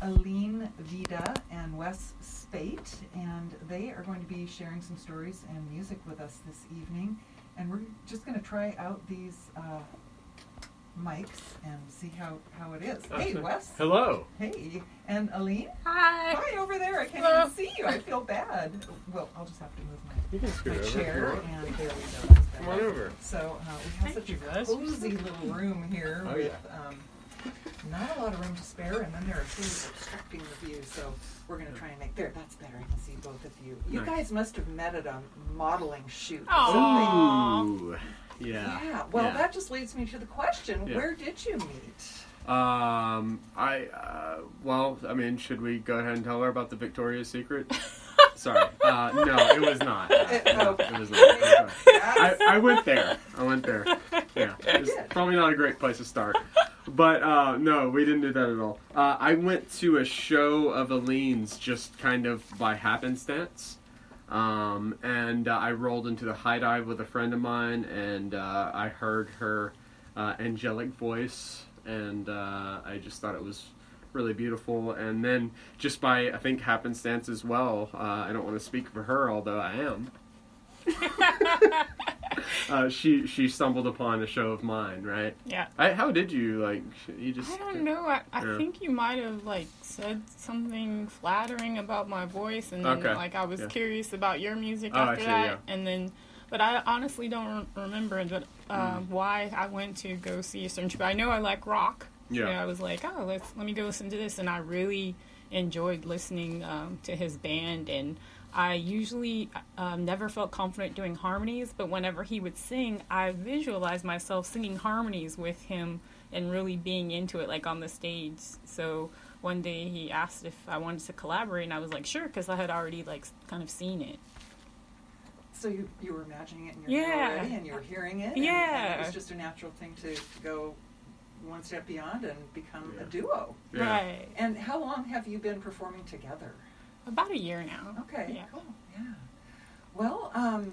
Aline Vida and Wes Spate, and they are going to be sharing some stories and music with us this evening. And we're just going to try out these mics and see how it is. Hey, Wes. Hello. Hey. And Aline? Hi. Hi over there. I can't even see you. I feel bad. Well, I'll just have to move my chair, and there we go. That's better. Come on over. So we have such a cozy little room here with not a lot of room to spare, and then there are trees obstructing the view, so we're going to try and make... There, that's better. I can see both of you. You guys must have met at a modeling shoot. Oh. Yeah. Well, that just leads me to the question, where did you meet? Well, I mean, should we go ahead and tell her about the Victoria's Secret? Sorry. No, it was not. It was not. I went there. Yeah. It's probably not a great place to start. But, no, we didn't do that at all. I went to a show of Aline's just kind of by happenstance. And I rolled into the high dive with a friend of mine, and I heard her angelic voice, and I just thought it was really beautiful. And then just by, I think, happenstance as well, I don't want to speak for her, although I am. She stumbled upon a show of mine, right? Yeah. How did you, you just... I don't know. I think you might have, said something flattering about my voice, and then, I was curious about your music after that. Yeah. And then, but I honestly don't remember why I went to go see a certain show. I know I like rock. Yeah. So I was like, let me go listen to this, and I really enjoyed listening to his band, and I usually never felt confident doing harmonies, but whenever he would sing, I visualized myself singing harmonies with him and really being into it, on the stage. So one day he asked if I wanted to collaborate, and I was like, sure, because I had already, kind of seen it. So you were imagining it in your head already, and you were hearing it? And it was just a natural thing to go one step beyond and become a duo. Yeah. Right. And how long have you been performing together? About a year now. Okay. Yeah. Cool. Yeah. Well, I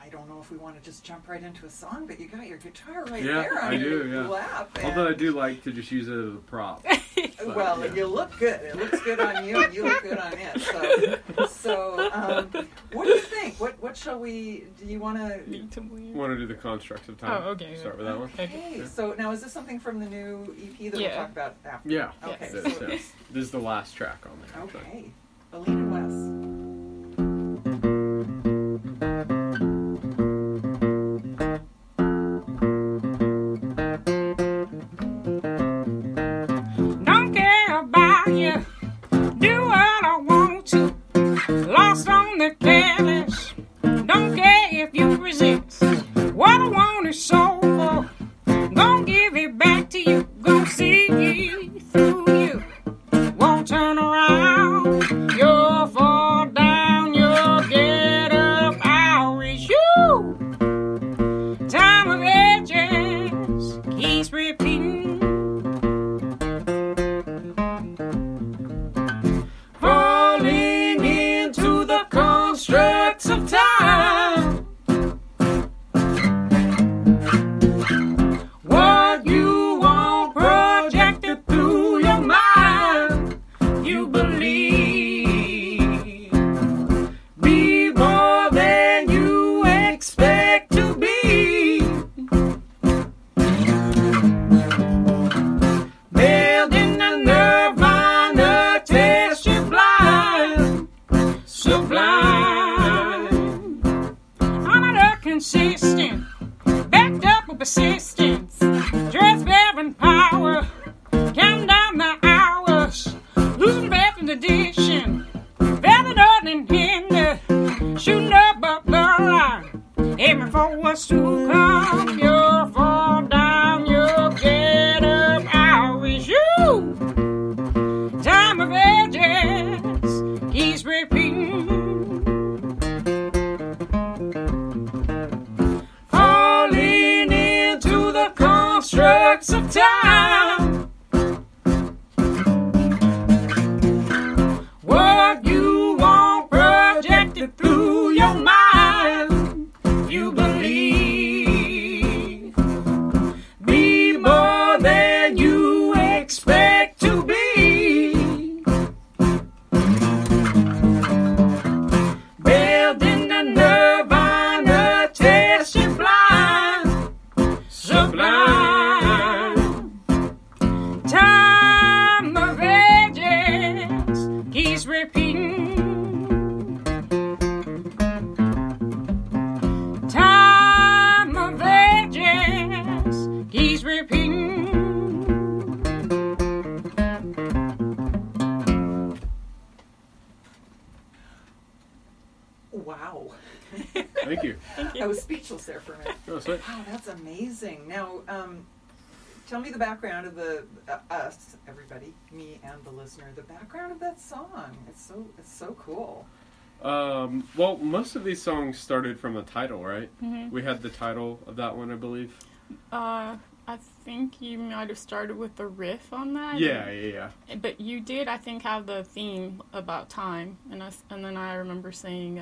don't know if we want to just jump right into a song, but you got your guitar right there on your lap. Although I do like to just use it as a prop. Well, you look good. It looks good on you, and you look good on it. So, what do you think? What shall we? Do you want to? Want to do the Constructs of Time? Oh, okay. Start with that one. Okay. So now, is this something from the new EP that we'll talk about after? Yeah. Okay. Yes. This is the last track on there. Okay. Aline Wes. Lost on the careless, don't care if you resist. What I want is soulful, gonna give it back to you, gonna see through you. Won't turn around, you'll fall down, you'll get up, I'll reach you. Time of ages keeps repeating. Constructs of time. What you want projected through your mind, you believe. Be more than you expect to be. Building a nirvana, test you blind. Sublime, consistent, backed up with persistence, dress-bearing power, counting down the hours, losing breath in addition, valid and hinder, shooting up the line, aiming for what's to come, you'll fall down, you'll get up, I wish you, time of ages, keeps repeating. Constructs of time. What you want projected through your mind, you believe. Be more than you expect to be. speechless there for a minute. Oh, sweet. Wow, that's amazing. Now, tell me the background of us, everybody, me and the listener, the background of that song. It's so cool. Well, most of these songs started from a title, right? Mm-hmm. We had the title of that one, I believe. I think you might have started with the riff on that. Yeah. But you did, I think, have the theme about time, and then I remember saying,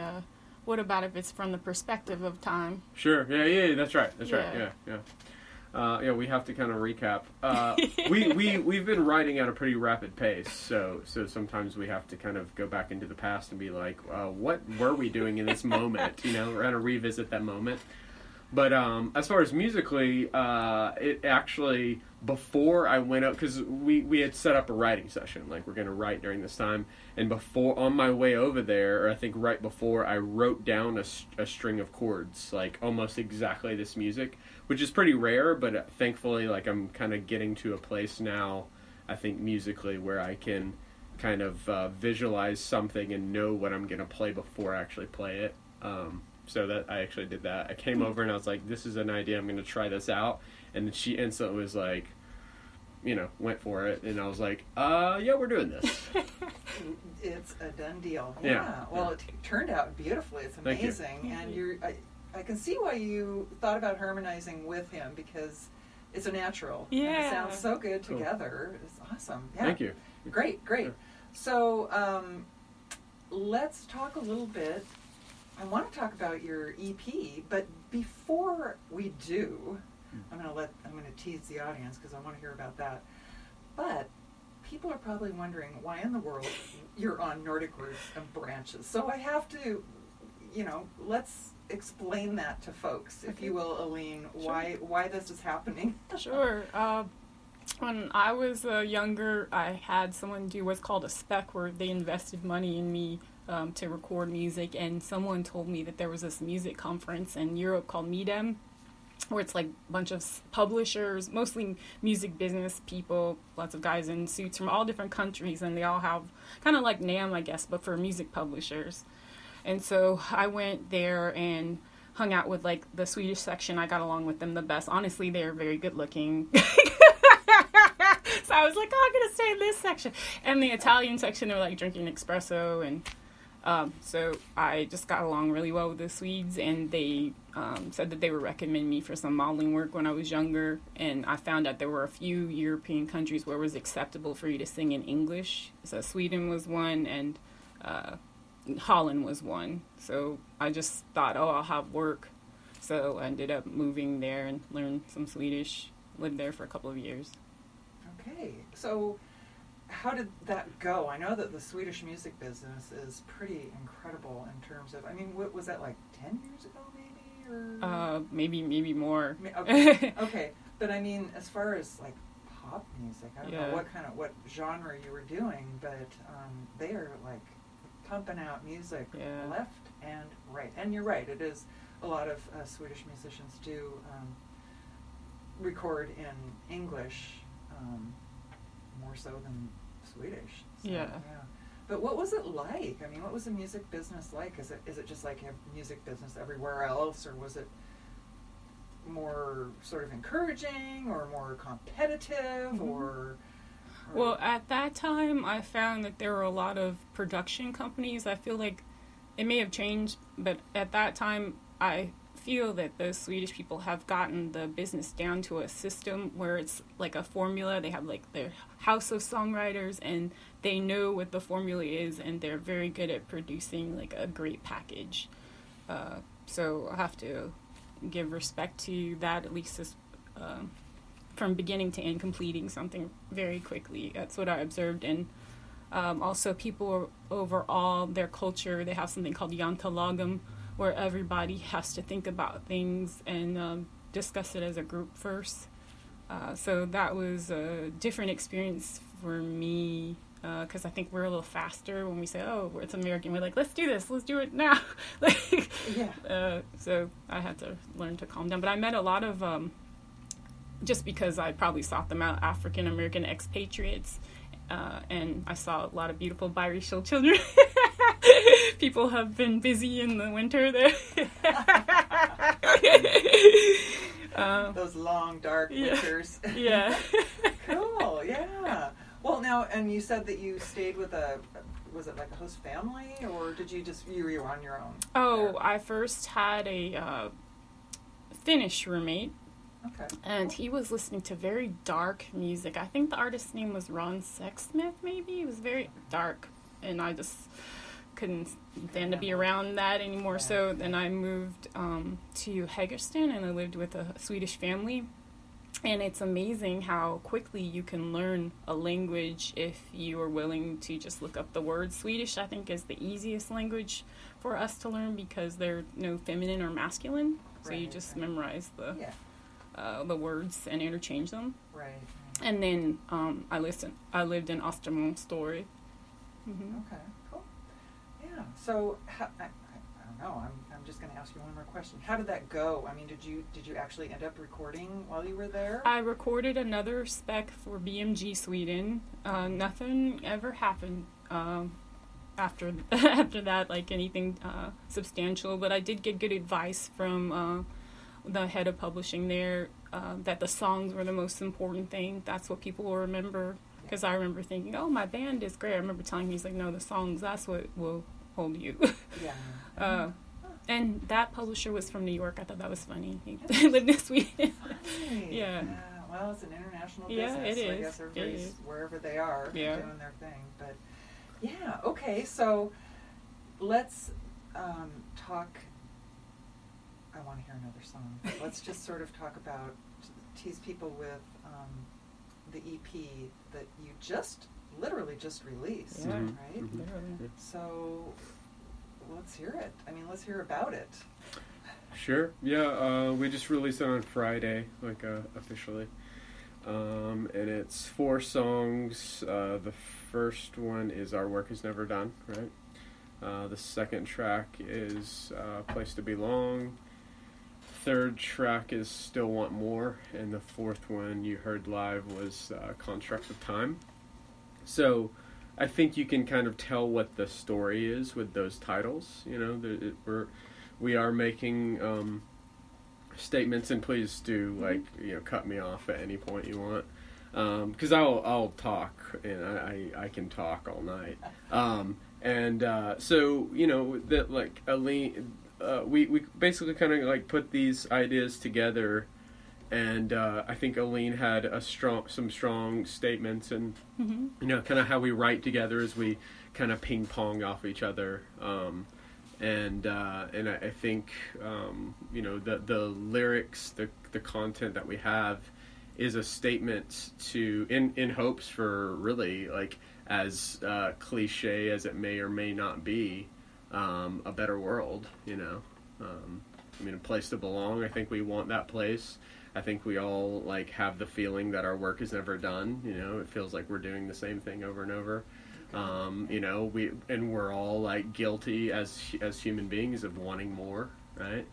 "What about if it's from the perspective of time?" Sure. Yeah. That's right. Yeah. We have to kind of recap. We've been writing at a pretty rapid pace, so sometimes we have to kind of go back into the past and be like, what were we doing in this moment? We're going to revisit that moment. But as far as musically, it actually, before I went up, because we had set up a writing session, like we're going to write during this time, and on my way over there, or I think right before, I wrote down a string of chords, like almost exactly this music, which is pretty rare, but thankfully, like I'm kind of getting to a place now, I think musically, where I can kind of visualize something and know what I'm going to play before I actually play it. So that I actually did that. I came over and I was like, this is an idea, I'm going to try this out. And then she instantly was like, went for it. And I was like, yeah, we're doing this. It's a done deal. Yeah. Well, it turned out beautifully. It's amazing. And I can see why you thought about harmonizing with him, because it's a natural. Yeah. And it sounds so good together. It's awesome. Yeah. Thank you. Great. Yeah. So let's talk a little bit. I want to talk about your EP, but before we do, I'm going to tease the audience because I want to hear about that. But people are probably wondering why in the world you're on Nordic Roots and Branches. So I have to, let's explain that to folks, if you will, Aline, Sure. why this is happening. Sure. When I was younger, I had someone do what's called a spec, where they invested money in me to record music, and someone told me that there was this music conference in Europe called MEDEM, where it's like a bunch of publishers, mostly music business people, lots of guys in suits from all different countries, and they all have kind of like NAMM, I guess, but for music publishers. And so I went there and hung out with like the Swedish section. I got along with them the best. Honestly, they were very good looking. So I was like, I'm going to stay in this section. And the Italian section, they were like drinking espresso. And so I just got along really well with the Swedes. And they said that they would recommend me for some modeling work when I was younger. And I found out there were a few European countries where it was acceptable for you to sing in English. So Sweden was one, and Holland was one. So I just thought, I'll have work. So I ended up moving there and learned some Swedish, lived there for a couple of years. Okay, so how did that go? I know that the Swedish music business is pretty incredible in terms of, what was that, like 10 years ago maybe? Or maybe more. Okay. But as far as like pop music, I don't know what genre you were doing, but they are like pumping out music left and right. And you're right, it is a lot of Swedish musicians do record in English more so than Swedish. So, yeah. But what was it like? What was the music business like? Is it just like a music business everywhere else, or was it more sort of encouraging or more competitive or Well, at that time, I found that there were a lot of production companies. I feel like it may have changed, but at that time, I feel that the Swedish people have gotten the business down to a system where it's like a formula. They have like their house of songwriters, and they know what the formula is, and they're very good at producing like a great package. So I have to give respect to that, at least as, from beginning to end, completing something very quickly. That's what I observed. And also people overall, their culture, they have something called Jantelagum, where everybody has to think about things and discuss it as a group first. So that was a different experience for me, because I think we're a little faster when we say, oh, it's American. We're like, let's do this. Let's do it now. So I had to learn to calm down. But I met a lot of, just because I probably sought them out, African-American expatriates. And I saw a lot of beautiful biracial children. People have been busy in the winter there. Those long, dark winters. Yeah. Cool, yeah. Well, now, and you said that you stayed with was it like a host family, or did you were on your own? Oh, there? I first had a Finnish roommate. Okay. And he was listening to very dark music. I think the artist's name was Ron Sexsmith, maybe. It was very dark, and I just couldn't stand to be around that anymore. Yeah. So then I moved to Hägersten, and I lived with a Swedish family. And it's amazing how quickly you can learn a language if you are willing to just look up the word. Swedish, I think, is the easiest language for us to learn because there's no feminine or masculine. So you just memorize the words and interchange them. Right. And then I lived in Östermalmstorg. Mm-hmm. Okay, cool. Yeah. So I don't know. I'm just going to ask you one more question. How did that go? I mean, did you actually end up recording while you were there? I recorded another spec for BMG Sweden. Nothing ever happened after that, like anything substantial. But I did get good advice from the head of publishing there, that the songs were the most important thing. That's what people will remember. Because I remember thinking, oh, my band is great. I remember telling him, he's like, no, the songs, that's what will hold you. Yeah. And that publisher was from New York. I thought that was funny. He lived in Sweden. Yeah. Well, it's an international business. Yeah, it is. I guess everybody's wherever they are doing their thing. But yeah, okay. So let's talk. I want to hear another song. But let's just sort of talk about, tease people with the EP that you literally just released, right? Mm-hmm. Literally. So let's hear it. I mean, let's hear about it. Sure. Yeah, we just released it on Friday, officially. And it's 4 songs. The first one is Our Work Is Never Done, right? The second track is Place to Belong. Third track is Still Want More. And the fourth one you heard live was Constructs of Time. So I think you can kind of tell what the story is with those titles. You know, we are making statements, and please do cut me off at any point you want, because I'll talk, and I can talk all night. So you know that Aline, we basically kind of put these ideas together. And I think Aline had some strong statements, and you know, kind of how we write together as we kind of ping pong off each other. And I think you know, the lyrics, the content that we have, is a statement in hopes for really, as cliche as it may or may not be, a better world. You know, I mean, a place to belong. I think we want that place. I think we all have the feeling that our work is never done. You know, it feels like we're doing the same thing over and over. You know, we're all guilty as human beings of wanting more, right?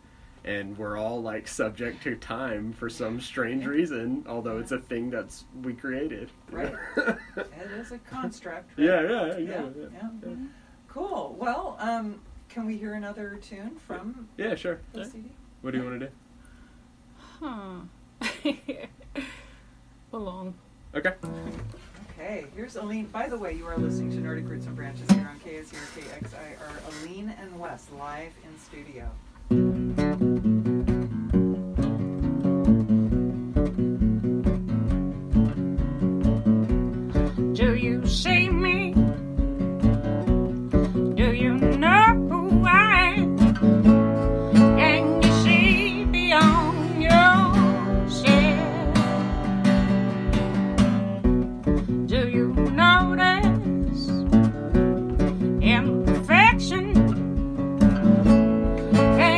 And we're all subject to time for some strange reason, although it's a thing we created. Right. It is a construct. Right? Yeah. Cool. Well, can we hear another tune from? Yeah, sure. The CD? What do you want to do? Belong. Okay. Okay, here's Aline. By the way, you are listening to Nordic Roots and Branches here on KSER KXIR. Aline and Wes live in studio. Do you see me? Do you know who I am? Can you see beyond yourself? Do you notice imperfection? Can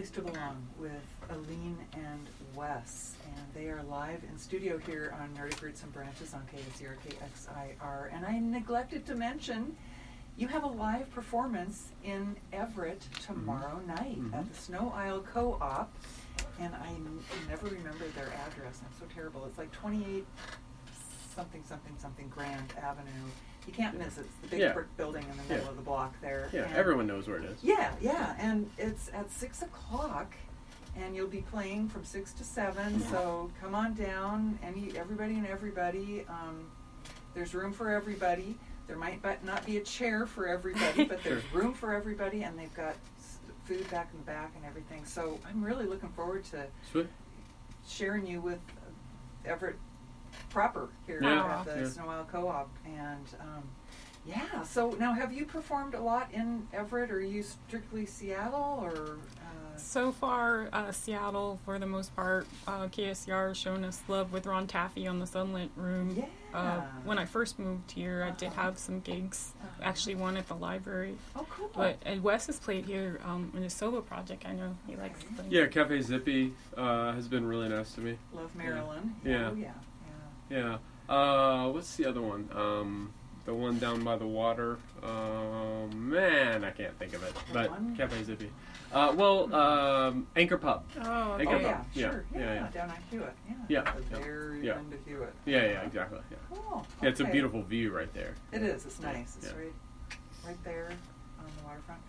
Place to Belong with Aline and Wes. And they are live in studio here on Nordic Roots and Branches on KSER, KXIR. And I neglected to mention, you have a live performance in Everett tomorrow night at the Snow Isle Co-op. And I never remember their address. I'm so terrible. It's like 28 something Grand Avenue. You can't miss it. It's the big brick building in the middle of the block there. Yeah, and everyone knows where it is. Yeah. And it's at 6 o'clock. And you'll be playing from 6 to 7, so come on down, everybody. There's room for everybody. There might not be a chair for everybody, but there's room for everybody, and they've got food back in the back and everything. So I'm really looking forward to sharing you with Everett proper here at the Snow Isle Co-op. And so now have you performed a lot in Everett, or are you strictly Seattle, or... So far, Seattle, for the most part. KSER has shown us love with Ron Taffy on the Sunlit Room. Yeah. When I first moved here, I did have some gigs. Actually, one at the library. Oh, cool. And Wes has played here in his solo project. I know he likes playing. Yeah, Cafe Zippy has been really nice to me. Love Maryland. Yeah. Oh, yeah. What's the other one? The one down by the water. Man, I can't think of it. But Cafe Zippy. Anchor Pub. Oh, Anchor okay. Pub. Sure. Yeah, down on Hewitt. Yeah. Very into Hewitt. Yeah, exactly. Yeah. Cool. Yeah, it's a beautiful view right there. It is. It's nice. It's right there on the waterfront.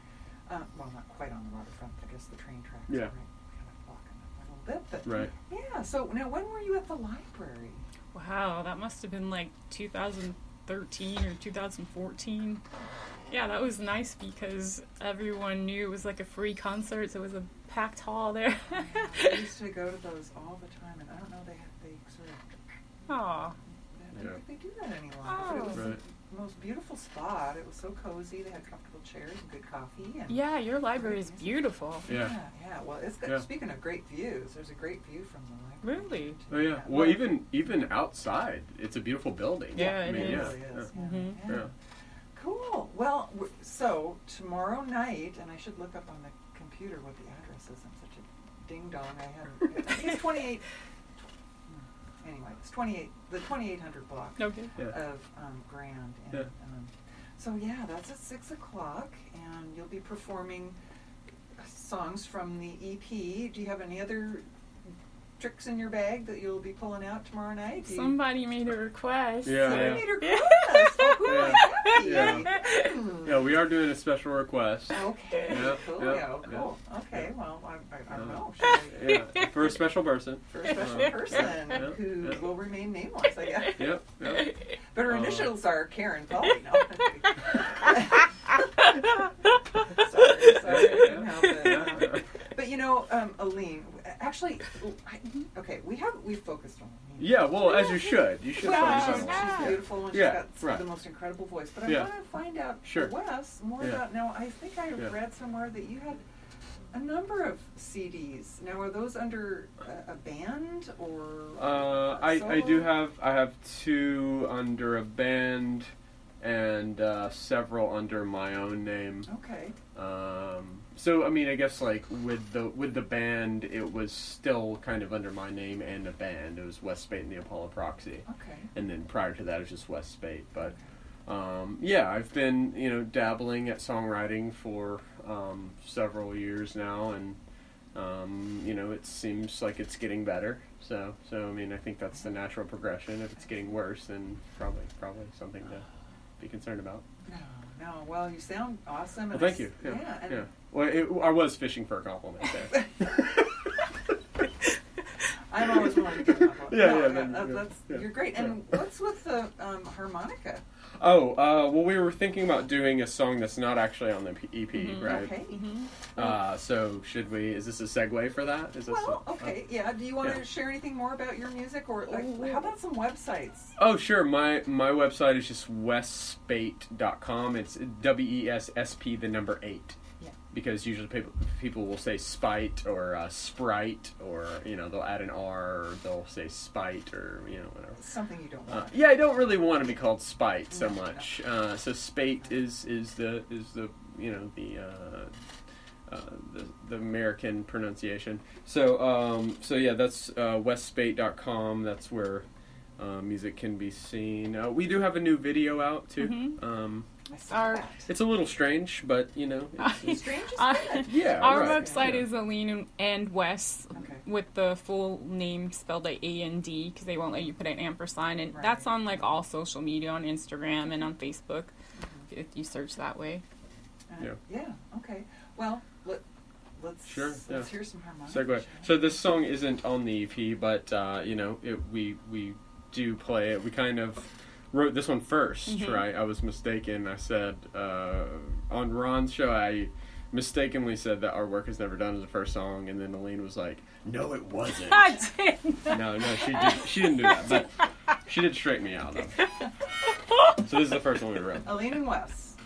Well, not quite on the waterfront. I guess the train tracks are kind of blocking it a little bit. But right. Yeah. So now, when were you at the library? Wow, that must have been like 2013 or 2014. Yeah, that was nice because everyone knew it was like a free concert, so it was a packed hall there. I used to go to those all the time, and I don't know, they sort of... Aw. I don't think they do that any longer. But it was the most beautiful spot. It was so cozy. They had comfortable chairs and good coffee. And yeah, your library is beautiful. Yeah. Well, it's good. Speaking of great views, there's a great view from the library. Really? Oh yeah. Well, even outside, it's a beautiful building. Yeah, it really is. Yeah. Cool. Well, so tomorrow night, and I should look up on the computer what the address is. I'm such a ding dong. I think it's 28. Anyway, it's 28. The 2800 block of Grand. And, so that's at 6 o'clock, and you'll be performing songs from the EP. Do you have any other tricks in your bag that you'll be pulling out tomorrow night? Somebody made a request. Somebody made a request. Yeah, we are doing a special request. Okay. Cool. Cool. Okay. Well, I don't know. For a special person. For a special person who will remain nameless, I guess. Yep. But her initials are Karen Pauley. No. Sorry, I couldn't help it. But Aline, actually, we've focused on Aline. Yeah, well, as you should. You should focus on Aline. She's beautiful, and she's got the most incredible voice. But I want to find out, Wes, more about, now, I think I read somewhere that you had a number of CDs. Now, are those under a band, or I do have, I have 2 under a band, and several under my own name. Okay. So I mean, I guess like with the band, it was still kind of under my name and a band. It was Wes Spate and the Apollo Proxy. Okay. And then prior to that, it was just Wes Spate. But I've been dabbling at songwriting for several years now, and it seems like it's getting better. So I mean, I think that's the natural progression. If it's getting worse, then probably something to be concerned about. No. Well, you sound awesome. Well, thank you. Yeah. Well, I was fishing for a compliment there. I'm always willing to give a compliment. You're great. Yeah. And what's with the harmonica? Oh, well, we were thinking about doing a song that's not actually on the EP, right? Okay. So should we? Is this a segue for that? Is this okay. Yeah. Do you want to share anything more about your music, or how about some websites? Oh, sure. My website is just wesspate.com. It's WESSP 8. Yeah. Because usually people will say spite or sprite, or they'll add an R, or they'll say spite, or whatever. Something you don't want. I don't really want to be called spite so much. So spate is the the American pronunciation. So yeah, that's westspate.com. That's where music can be seen. We do have a new video out too. Mm-hmm. It's a little strange, but it's strange is good. Yeah, our right. website is Aline and Wes with the full name spelled like A-N-D because they won't let you put an ampersand, and that's on like all social media, on Instagram and on Facebook, if you search that way. Yeah. Okay. Well, let's hear some harmonic. So this song isn't on the EP, but we do play it. We kind of wrote this one first, right? I was mistaken. I said on Ron's show, I mistakenly said that Our Work Is Never Done as the first song, and then Aline was like, "No, it wasn't." I didn't. No, she didn't do that, but she did straighten me out though. So this is the first one we wrote. Aline and Wes.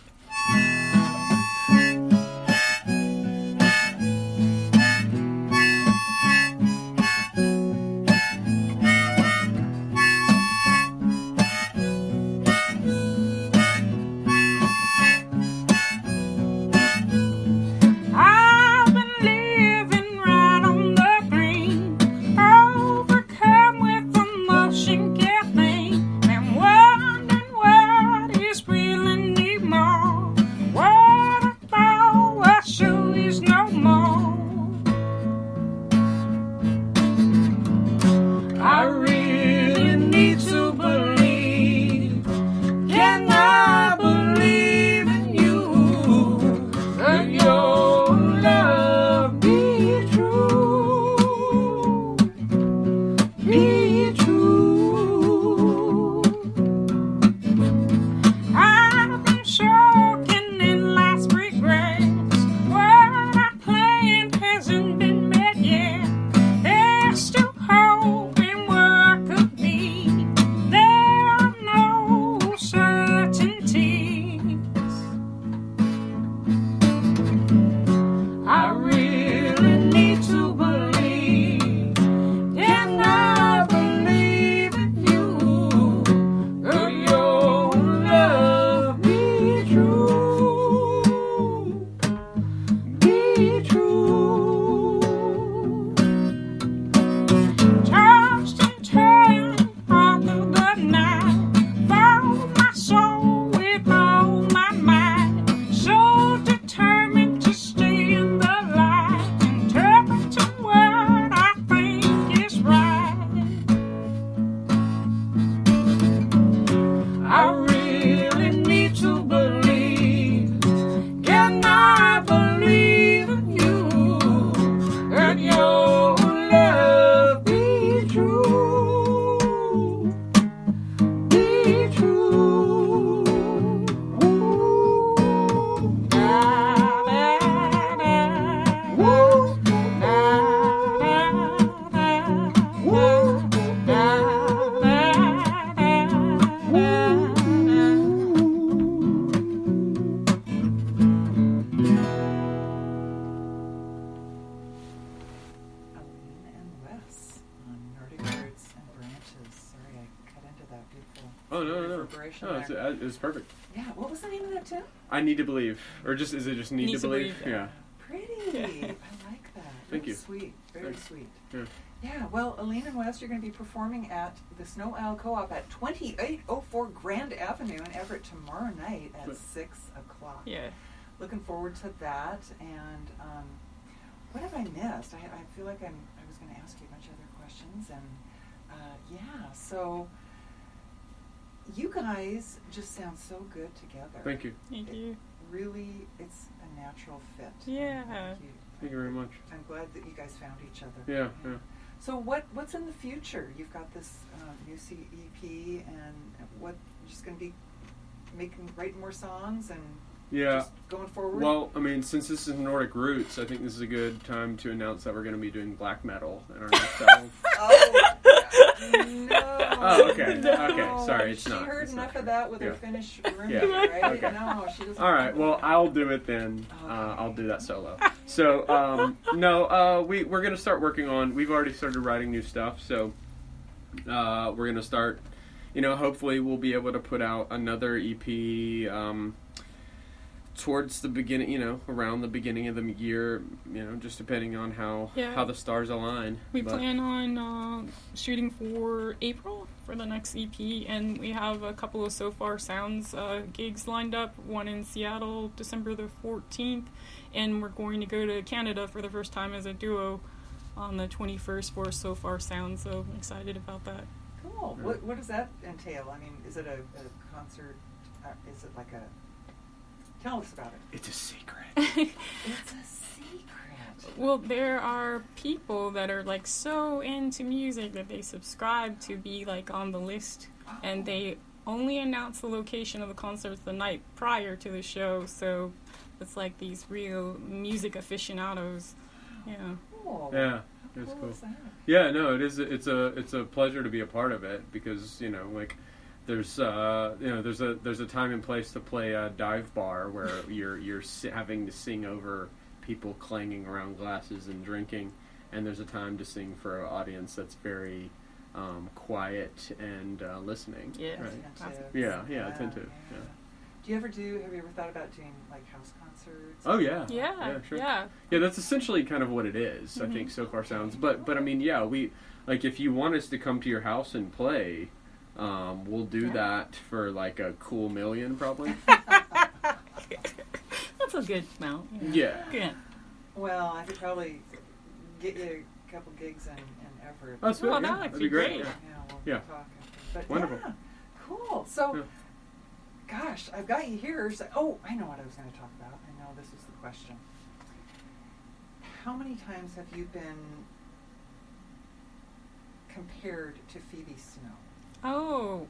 It was perfect. Yeah, what was the name of that tune? I Need to Believe. Or is it just Need to Believe? Yeah. Pretty. I like that. Thank you. Sweet. Very sweet. Yeah. Yeah, well, Aline and Wes, you're going to be performing at the Snow Owl Co-op at 2804 Grand Avenue in Everett tomorrow night at 6 o'clock. Yeah. Looking forward to that. And what have I missed? I feel like I was going to ask you a bunch of other questions. And so you guys just sound so good together. Thank you. Thank you. Really, it's a natural fit. Yeah. Thank you very much. I'm glad that you guys found each other. Yeah. So what's in the future? You've got this new EP, and what, you're just going to be writing more songs and just going forward? Well, I mean, since this is Nordic Roots, I think this is a good time to announce that we're going to be doing black metal in our next album. No. Oh, okay. No. Okay, sorry, it's not. She heard it's enough not of that with her Finnish roommate, Yeah. right? Okay. No, she doesn't. All right, well, I'll do it then. Okay. I'll do that solo. So, we're going to start working on, we've already started writing new stuff, so we're going to start, hopefully we'll be able to put out another EP towards the beginning, around the beginning of the year, just depending on how the stars align. We plan on shooting for April for the next EP, and we have a couple of So Far Sounds gigs lined up, one in Seattle, December the 14th, and we're going to go to Canada for the first time as a duo on the 21st for So Far Sounds, so I'm excited about that. Cool. Yeah. What does that entail? I mean, is it a concert? Is it like a... Tell us about it. It's a secret. It's a secret. Well, there are people that are like so into music that they subscribe to be like on the list, and they only announce the location of the concerts the night prior to the show, so it's like these real music aficionados. Yeah. Cool. Yeah, it's cool. Yeah, no, it is. It's a pleasure to be a part of it because there's a time and place to play a dive bar where you're having to sing over people clanging around glasses and drinking, and there's a time to sing for an audience that's very quiet and listening. Yeah. Right? Attentive. Attentive. Yeah. Have you ever thought about doing like house concerts? Oh yeah. Yeah. Sure. Yeah. Yeah, that's essentially kind of what it is. Mm-hmm. I think So Far Sounds, but I mean, yeah, we if you want us to come to your house and play. We'll do that for like a cool $1 million, probably. That's a good amount. Yeah. Good. Well, I could probably get you a couple gigs in Everett. That's good. Well, Yeah, that'd that'd be be great. great. We'll Yeah. talk after. But Wonderful. Yeah, cool. So, gosh, I've got you here. So, I know what I was going to talk about. I know this is the question. How many times have you been compared to Phoebe Snow? Oh,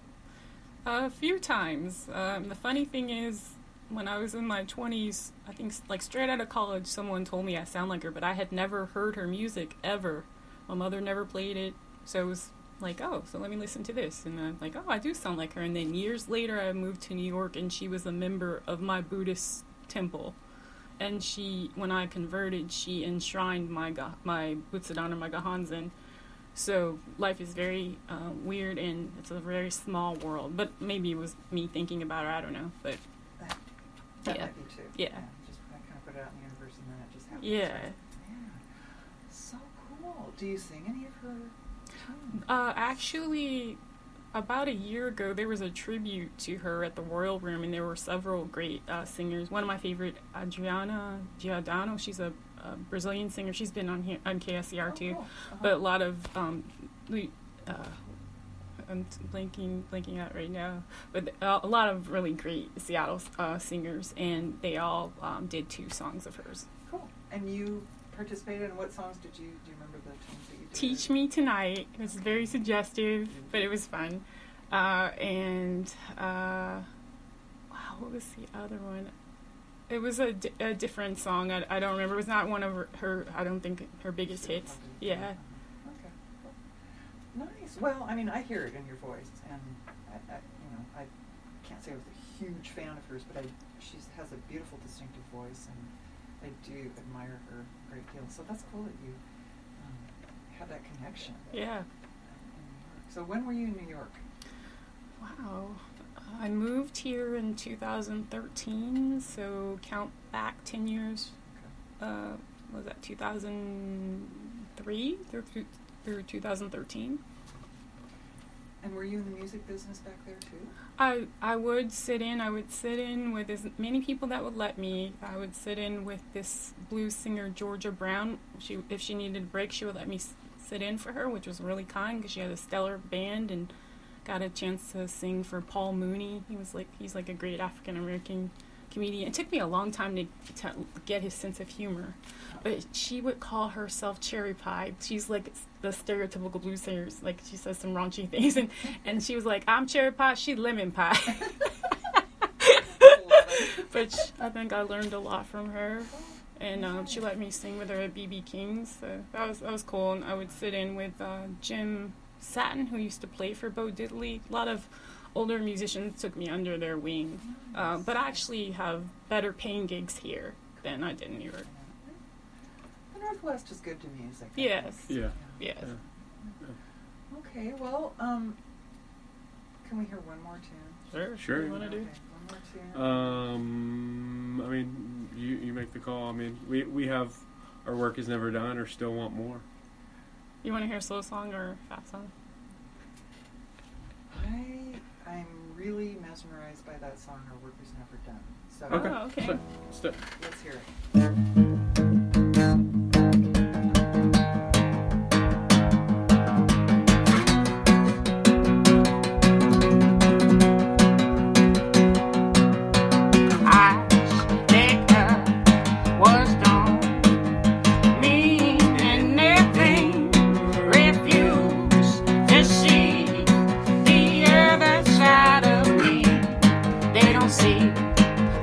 a few times. The funny thing is, when I was in my 20s, I think like straight out of college, someone told me I sound like her, but I had never heard her music ever. My mother never played it, so it was like, oh, so let me listen to this. And I'm like, oh, I do sound like her. And then years later, I moved to New York, and she was a member of my Buddhist temple. And when I converted, she enshrined my Butsudan or my Gahanzen. So life is very weird, and it's a very small world. But maybe it was me thinking about her. I don't know. But That yeah. might be too. Yeah. Just kind of put it out in the universe, and then it just happens. Yeah. So cool. Do you sing any of her tunes? Actually, about a year ago, there was a tribute to her at the Royal Room, and there were several great singers. One of my favorite, Adriana Giordano. She's a Brazilian singer. She's been on KSER too. Cool. Uh-huh. But a lot of I'm blanking out right now. But a lot of really great Seattle singers, and they all did 2 songs of hers. Cool. And you participated in what songs do you remember the tunes that you did? Teach Me Tonight. It was very suggestive, but it was fun. And what was the other one? It was a different song. I don't remember. It was not one of her I don't think her biggest hits. Yeah. Okay. Cool. Nice. Well, I mean, I hear it in your voice, and I can't say I was a huge fan of hers, but she has a beautiful, distinctive voice, and I do admire her a great deal. So that's cool that you had that connection. Yeah. So when were you in New York? Wow. I moved here in 2013, so count back 10 years. Okay. Was that 2003 through 2013? And were you in the music business back there too? I would sit in with as many people that would let me. I would sit in with this blues singer, Georgia Brown. If she needed a break, she would let me sit in for her, which was really kind because she had a stellar band, and got a chance to sing for Paul Mooney. He's like a great African American comedian. It took me a long time to get his sense of humor, but she would call herself Cherry Pie. She's like the stereotypical blues singers. Like, she says some raunchy things, and she was like, I'm Cherry Pie, she's Lemon Pie. But I think I learned a lot from her, and she let me sing with her at BB King's. So that was cool. And I would sit in with Jim Satin, who used to play for Bo Diddley. A lot of older musicians took me under their wing. But I actually have better paying gigs here than I did in New York. The Northwest is good to music. I Yes. think. Yeah. Yes. Okay, well, can we hear one more tune? Sure. Sure. You want to do? Okay, one or two? I mean, you make the call. I mean, we have Our Work Is Never Done or Still Want More. You want to hear a slow song or fast song? I'm really mesmerized by that song, Our Work Is Never Done. So okay. Let's hear it.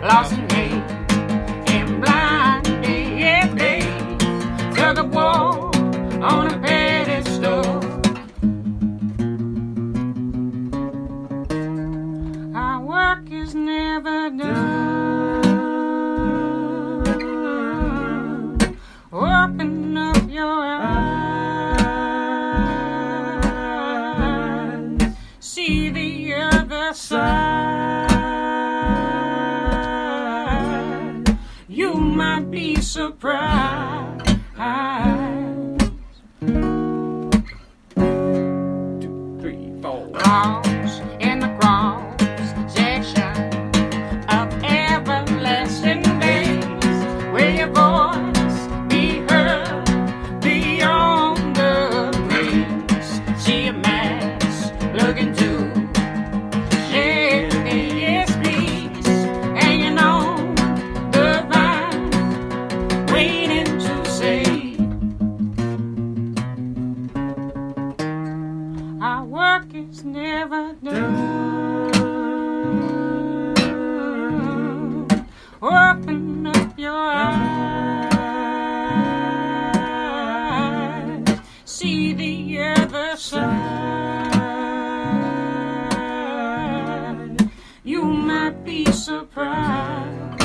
Lost in hate and blinded day, dug a wall on a pedestal. Our work is never done. Open up your eyes, see the other side. You might be surprised. 2, 3, 4. Lost in the cross section of everlasting days, where your voice be heard beyond the graves. See a mass looking to share his peace, hanging on the vine, waiting to say, our work is never done. Open up your eyes, see the other side. You might be surprised.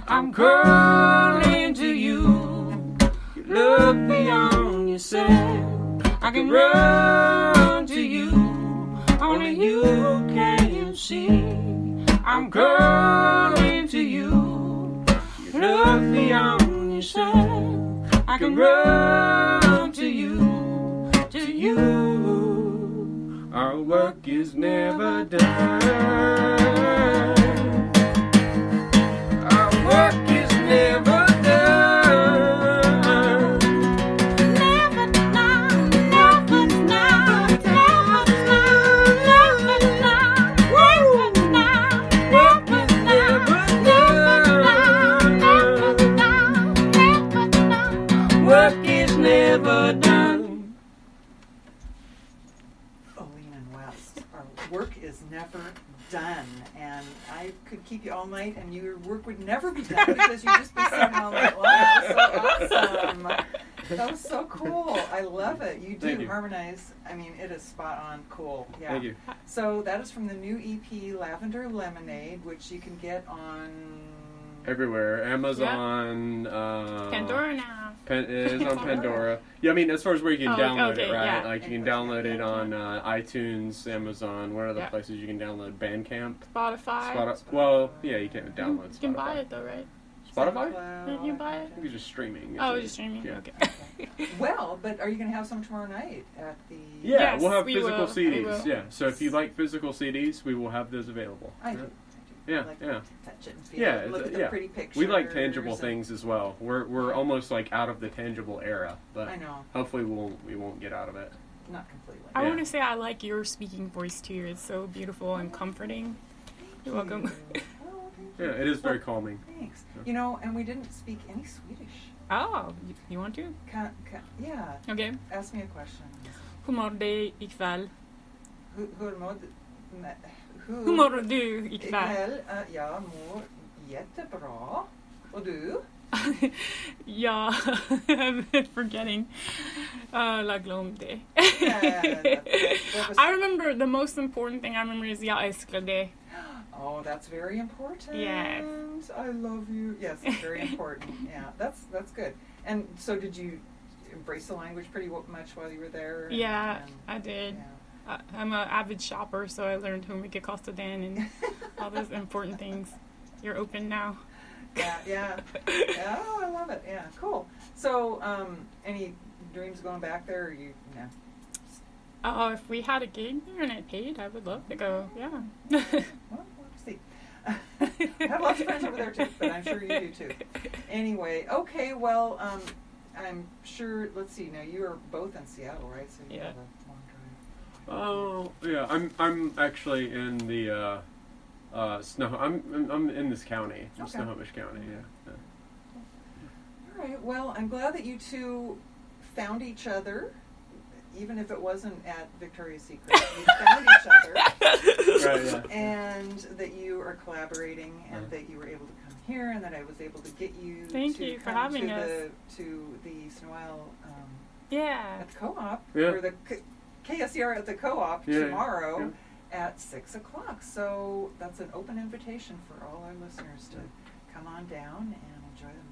I'm calling to you. Look beyond yourself. I can run to you. Only you can see. I'm calling to you. Look beyond yourself. I can run to you. To you. Our work is never done. Our work is never done. Never done, never done, never done, never done, never done, never done. Work is never done. Aline Wes, Our Work Is Never Done. And I could keep you all night and your work would never be done because you'd just be singing all night long. That was so awesome. That was so cool. I love it. You do Thank you. harmonize. I mean, it is spot on cool. Yeah. Thank you. So that is from the new EP, Lavender Lemonade, which you can get on... Everywhere. Amazon. Pandora now. It is on Pandora. Yeah, I mean, as far as where you can download okay, it, right? yeah. Like, you can download it on iTunes, Amazon, what other Yeah. places you can download? Bandcamp? Spotify. Well, yeah, you can't download Spotify. You can buy it though, right? Spotify? SoundCloud. You buy it? I think it's just streaming. Oh, it's just streaming. Yeah. Okay. Well, but are you going to have some tomorrow night at the... Yeah, Yes, we'll have we physical will. We CDs. will. Yeah, so if you like physical CDs, we will have those available. I do. Yeah, I like yeah. to touch it and feel Yeah, it. Look at the yeah. pretty pictures. We like tangible and- things as well. We're almost like out of the tangible era, but I know. hopefully we won't get out of it. Not completely. I Yeah. want to say I like your speaking voice too. It's so beautiful and comforting. You're welcome. Oh, thank Yeah, you. it is very calming. Thanks. You know, and we didn't speak any Swedish. Oh, you want to? Yeah. Okay. Ask me a question. Hur mår du ikväll? Hur Hur mår du ikväll? Jag mår jättebra. Och du? Ja, I'm forgetting. La glömde. That was- I remember the most important thing I remember is jag älskar dig. Oh, that's very important. Yes. I love you. Yes, it's very important. Yeah, that's good. And so did you embrace the language pretty much while you were there? Yeah, I did. Yeah. I'm an avid shopper, so I learned Humike Costa Dan and all those important things. You're open now. Yeah. Oh, I love it. Yeah, cool. So, any dreams going back there, or you know? Oh, if we had a gig there and it paid, I would love to go. Yeah. Well, we'll see. I have lots of friends over there too, but I'm sure you do too. Anyway, okay. Well, I'm sure. Let's see. Now you are both in Seattle, right? So you have a long drive. Oh, yeah. I'm actually in the Snow. I'm in this county, Snohomish County. Yeah. All right. Well, I'm glad that you two found each other, even if it wasn't at Victoria's Secret. You found each other, right? Yeah. And that you are collaborating, and that you were able to come here, and that I was able to get you. Thank you for having us to the Snow Isle. At the co-op, or the KSER at the co-op tomorrow. At 6 o'clock. So that's an open invitation for all our listeners to come on down and enjoy the